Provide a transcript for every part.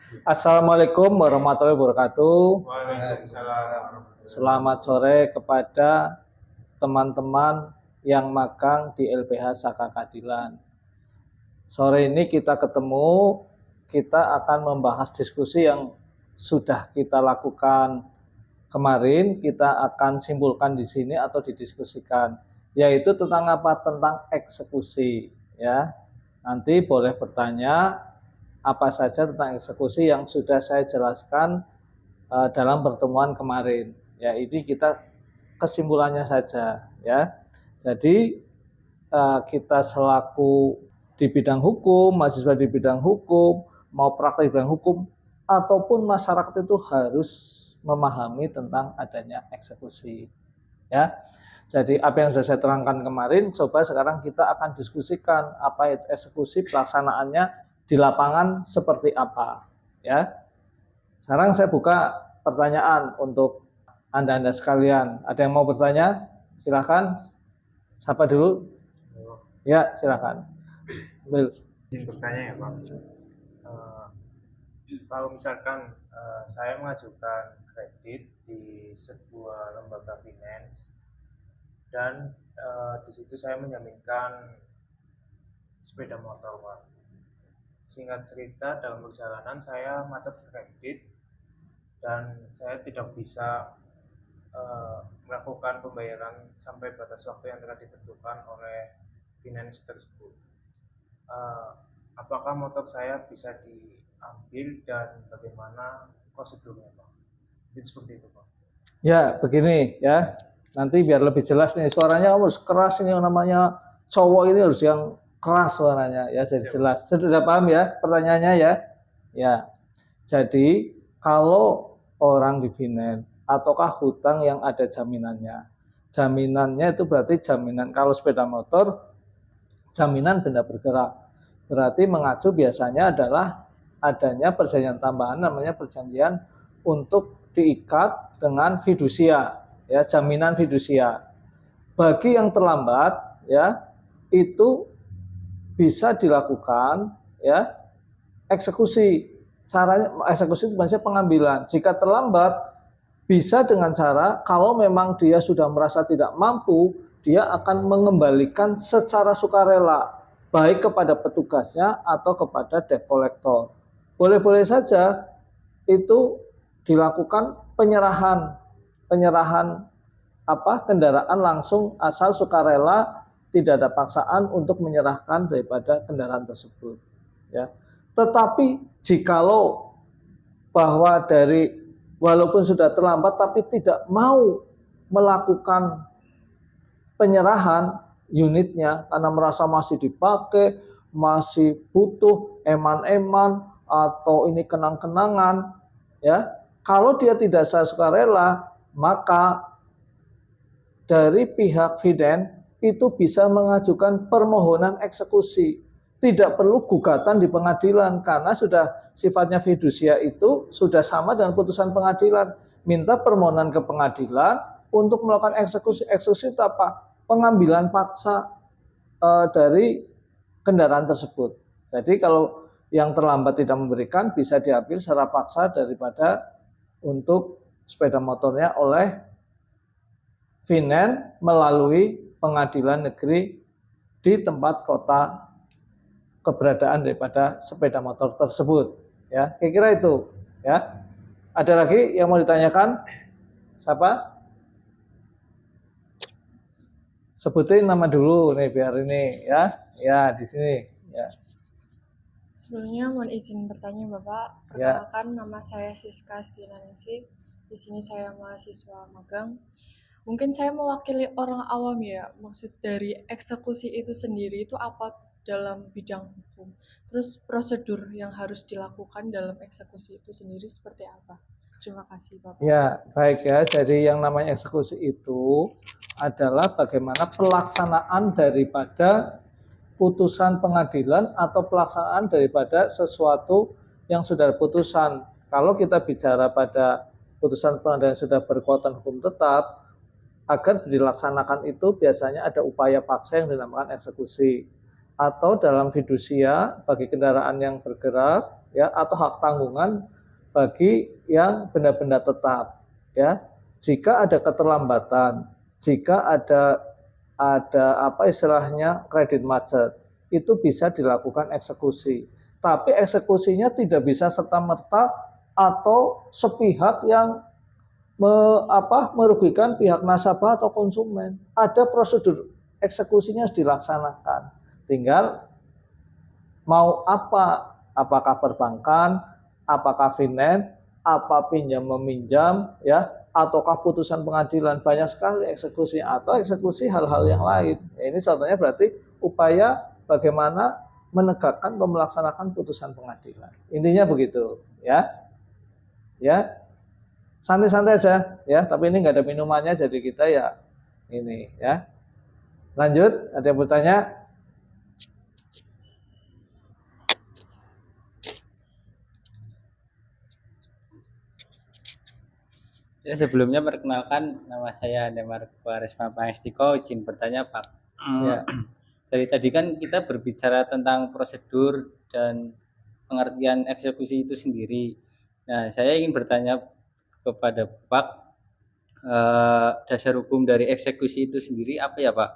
Assalamualaikum warahmatullahi wabarakatuh. Waalaikumsalam. Selamat sore kepada teman-teman yang magang di LBH Saka Keadilan. Sore ini kita ketemu, kita akan membahas diskusi yang sudah kita lakukan kemarin, kita akan simpulkan di sini atau didiskusikan, yaitu tentang apa? Tentang eksekusi, ya. Nanti boleh bertanya apa saja tentang eksekusi yang sudah saya jelaskan dalam pertemuan kemarin. Ya, ini kita kesimpulannya saja, ya. Jadi kita selaku di bidang hukum, mahasiswa di bidang hukum, mau praktek di bidang hukum, ataupun masyarakat itu harus memahami tentang adanya eksekusi. Ya, jadi apa yang sudah saya terangkan kemarin, coba sekarang kita akan diskusikan apa itu eksekusi, pelaksanaannya di lapangan seperti apa. Ya, sekarang saya buka pertanyaan untuk Anda sekalian. Ada yang mau bertanya? Silakan. Siapa dulu? Ya, silakan. Izin bertanya ya Pak. Kalau misalkan saya mengajukan kredit di sebuah lembaga finance dan di situ saya menjaminkan sepeda motor Pak. Singkat cerita, dalam perjalanan saya macet kredit dan saya tidak bisa melakukan pembayaran sampai batas waktu yang telah ditentukan oleh finance tersebut. Apakah motor saya bisa diambil dan bagaimana prosedurnya Pak? Jadi seperti itu Pak. Ya, begini ya. Nanti biar lebih jelas nih, suaranya harus keras ini, yang namanya cowok ini harus yang keras suaranya ya, jadi jelas. Sudah paham ya pertanyaannya ya? Ya. Jadi kalau orang di finance ataukah hutang yang ada jaminannya. Jaminannya itu berarti jaminan kalau sepeda motor jaminan benda bergerak. Berarti mengacu biasanya adalah adanya perjanjian tambahan namanya perjanjian untuk diikat dengan fidusia, ya, jaminan fidusia. Bagi yang terlambat, ya, itu bisa dilakukan, ya, eksekusi. Caranya eksekusi itu maksudnya pengambilan. Jika terlambat bisa dengan cara kalau memang dia sudah merasa tidak mampu, dia akan mengembalikan secara sukarela baik kepada petugasnya atau kepada debt collector. Boleh-boleh saja itu dilakukan penyerahan kendaraan langsung asal sukarela, tidak ada paksaan untuk menyerahkan daripada kendaraan tersebut, ya. Tetapi jikalau bahwa walaupun sudah terlambat tapi tidak mau melakukan penyerahan unitnya karena merasa masih dipakai, masih butuh eman-eman atau ini kenang-kenangan, ya. Kalau dia tidak sukarela, maka dari pihak finance itu bisa mengajukan permohonan eksekusi. Tidak perlu gugatan di pengadilan karena sudah sifatnya fidusia itu sudah sama dengan putusan pengadilan. Minta permohonan ke pengadilan untuk melakukan eksekusi. Eksekusi itu apa? Pengambilan paksa dari kendaraan tersebut. Jadi kalau yang terlambat tidak memberikan bisa diambil secara paksa daripada untuk sepeda motornya oleh finance melalui pengadilan negeri di tempat kota keberadaan daripada sepeda motor tersebut, ya. Kira-kira itu, ya. Ada lagi yang mau ditanyakan? Siapa? Sebutin nama dulu nih biar ini, ya. Ya, di sini, ya. Sebelumnya mohon izin bertanya Bapak. Perkenalkan, nama saya Siska Stinanisi. Di sini saya mahasiswa magang. Mungkin saya mewakili orang awam ya. Maksud dari eksekusi itu sendiri itu apa dalam bidang hukum? Terus prosedur yang harus dilakukan dalam eksekusi itu sendiri seperti apa? Terima kasih Bapak. Ya, baik ya. Jadi yang namanya eksekusi itu adalah bagaimana pelaksanaan daripada putusan pengadilan atau pelaksanaan daripada sesuatu yang sudah putusan. Kalau kita bicara pada putusan pengadilan yang sudah berkekuatan hukum tetap, agar dilaksanakan itu biasanya ada upaya paksa yang dinamakan eksekusi. Atau dalam fidusia bagi kendaraan yang bergerak, ya atau hak tanggungan bagi yang benda-benda tetap, ya. Jika ada keterlambatan, jika ada apa istilahnya kredit macet, itu bisa dilakukan eksekusi. Tapi eksekusinya tidak bisa serta-merta atau sepihak yang merugikan pihak nasabah atau konsumen. Ada prosedur eksekusinya harus dilaksanakan. Tinggal mau apa? Apakah perbankan, apakah finance, apa pinjam meminjam, ya, ataukah putusan pengadilan. Banyak sekali eksekusi atau eksekusi hal-hal yang lain. Ini contohnya berarti upaya bagaimana menegakkan atau melaksanakan putusan pengadilan. Intinya begitu, ya. Ya. Santai-santai aja, ya. Tapi ini nggak ada minumannya, jadi kita ya ini, ya. Lanjut, ada yang bertanya? Ya, sebelumnya perkenalkan, nama saya Demar Kwaresma Pangestiko, izin bertanya Pak. Ya. Dari tadi kan kita berbicara tentang prosedur dan pengertian eksekusi itu sendiri. Nah, saya ingin bertanya kepada Pak, dasar hukum dari eksekusi itu sendiri apa ya Pak?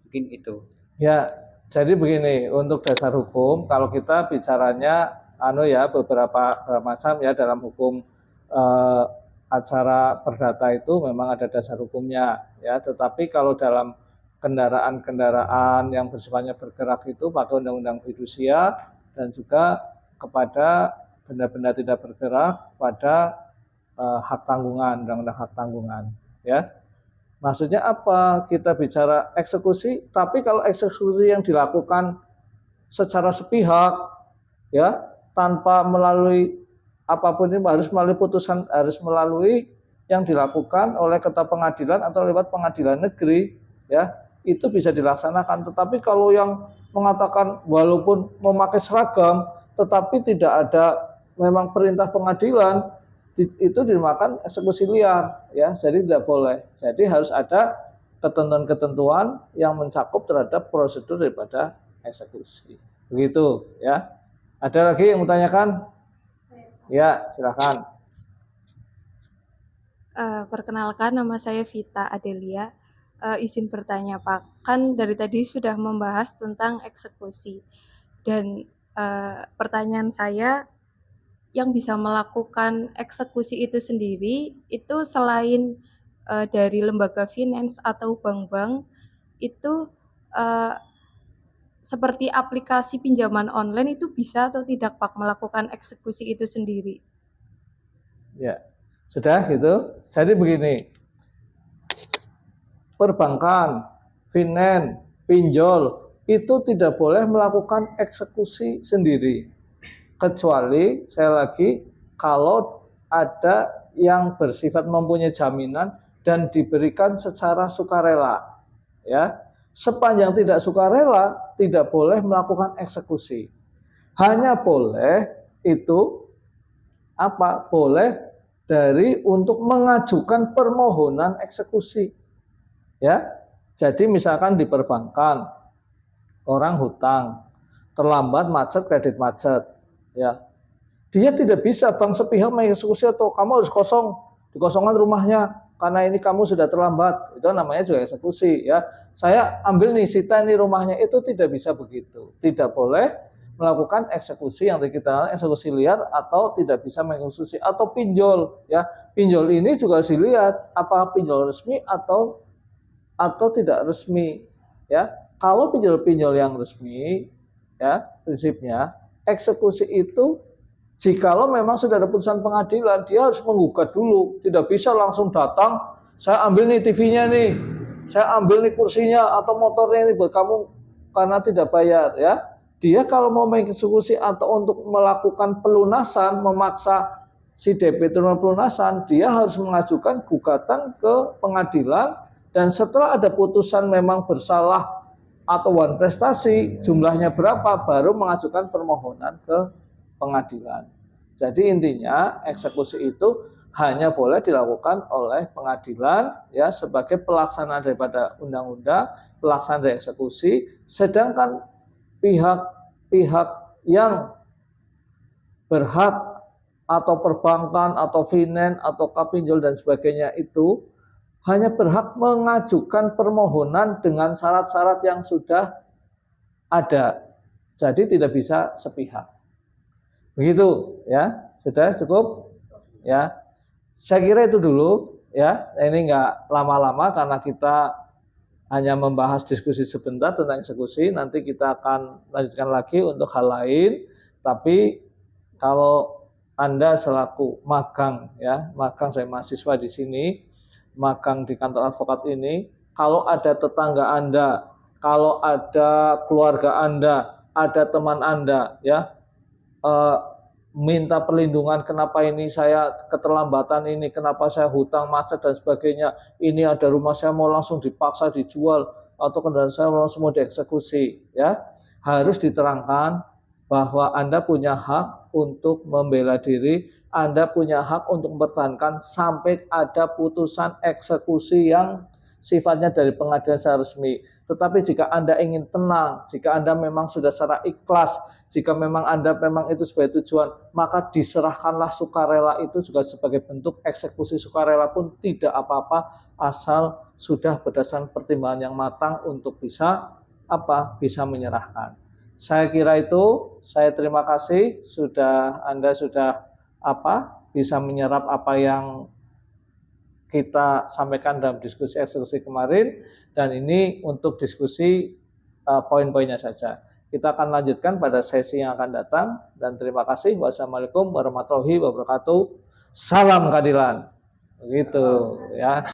Mungkin itu. Ya, jadi begini, untuk dasar hukum, kalau kita bicaranya beberapa macam ya dalam hukum acara perdata itu memang ada dasar hukumnya, ya. Tetapi kalau dalam kendaraan-kendaraan yang bersifatnya bergerak itu pakai undang-undang fidusia dan juga kepada benda-benda tidak bergerak pada hak tanggungan, undang-undang hak tanggungan, ya. Maksudnya apa? Kita bicara eksekusi, tapi kalau eksekusi yang dilakukan secara sepihak, ya, tanpa melalui apapun ini harus melalui putusan, harus melalui yang dilakukan oleh ketua pengadilan atau lewat pengadilan negeri, ya, itu bisa dilaksanakan. Tetapi kalau yang mengatakan walaupun memakai seragam, tetapi tidak ada memang perintah pengadilan, itu dinamakan eksekusi liar, ya. Jadi tidak boleh. Jadi harus ada ketentuan-ketentuan yang mencakup terhadap prosedur daripada eksekusi. Begitu, ya. Ada lagi yang bertanyakan? Ya, silakan. Perkenalkan, nama saya Vita Adelia. Izin bertanya Pak, kan dari tadi sudah membahas tentang eksekusi dan pertanyaan saya, yang bisa melakukan eksekusi itu sendiri itu selain dari lembaga finance atau bank-bank itu seperti aplikasi pinjaman online itu bisa atau tidak Pak melakukan eksekusi itu sendiri? Ya, sudah gitu. Jadi begini, perbankan, finance, pinjol itu tidak boleh melakukan eksekusi sendiri. Kecuali, saya lagi, kalau ada yang bersifat mempunyai jaminan dan diberikan secara sukarela, ya. Sepanjang tidak sukarela, tidak boleh melakukan eksekusi. Hanya boleh itu apa? Boleh dari untuk mengajukan permohonan eksekusi, ya. Jadi misalkan di perbankan, orang hutang, terlambat macet, kredit macet, ya. Dia tidak bisa bank sepihak mengeksekusi atau kamu harus dikosongkan rumahnya karena ini kamu sudah terlambat. Itu namanya juga eksekusi, ya. Saya ambil nih sita ini rumahnya, itu tidak bisa begitu. Tidak boleh melakukan eksekusi yang kita eksekusi liar atau tidak bisa mengeksekusi atau pinjol, ya. Pinjol ini juga harus dilihat apakah pinjol resmi atau tidak resmi, ya. Kalau pinjol-pinjol yang resmi, ya, prinsipnya eksekusi itu jikalau memang sudah ada putusan pengadilan, dia harus menggugat dulu. Tidak bisa langsung datang, saya ambil nih TV-nya nih, saya ambil nih kursinya atau motornya ini buat kamu karena tidak bayar, ya. Dia kalau mau mengeksekusi atau untuk melakukan pelunasan, memaksa si debitur pelunasan, dia harus mengajukan gugatan ke pengadilan dan setelah ada putusan memang bersalah atau wan prestasi, jumlahnya berapa, baru mengajukan permohonan ke pengadilan. Jadi intinya eksekusi itu hanya boleh dilakukan oleh pengadilan, ya, sebagai pelaksana daripada undang-undang, pelaksana dari eksekusi. Sedangkan pihak-pihak yang berhak atau perbankan atau finance atau kapinjol dan sebagainya itu hanya berhak mengajukan permohonan dengan syarat-syarat yang sudah ada. Jadi tidak bisa sepihak. Begitu ya, sudah cukup ya. Saya kira itu dulu ya. Ini nggak lama-lama karena kita hanya membahas diskusi sebentar tentang eksekusi. Nanti kita akan lanjutkan lagi untuk hal lain. Tapi kalau Anda selaku magang ya, magang saya mahasiswa di sini, magang di kantor advokat ini, kalau ada tetangga Anda, kalau ada keluarga Anda, ada teman Anda ya minta perlindungan, kenapa ini saya keterlambatan ini, kenapa saya hutang macet dan sebagainya, ini ada rumah saya mau langsung dipaksa dijual atau kendaraan saya langsung mau dieksekusi ya, harus diterangkan bahwa Anda punya hak untuk membela diri, Anda punya hak untuk mempertahankan sampai ada putusan eksekusi yang sifatnya dari pengadilan secara resmi. Tetapi jika Anda ingin tenang, jika Anda memang sudah secara ikhlas, jika memang Anda memang itu sebagai tujuan, maka diserahkanlah sukarela itu juga sebagai bentuk eksekusi sukarela pun tidak apa-apa, asal sudah berdasarkan pertimbangan yang matang untuk bisa bisa menyerahkan. Saya kira itu, saya terima kasih Anda sudah bisa menyerap apa yang kita sampaikan dalam diskusi eksekusi kemarin, dan ini untuk diskusi poin-poinnya saja. Kita akan lanjutkan pada sesi yang akan datang, dan terima kasih. Wassalamualaikum warahmatullahi wabarakatuh. Salam keadilan. Begitu ya.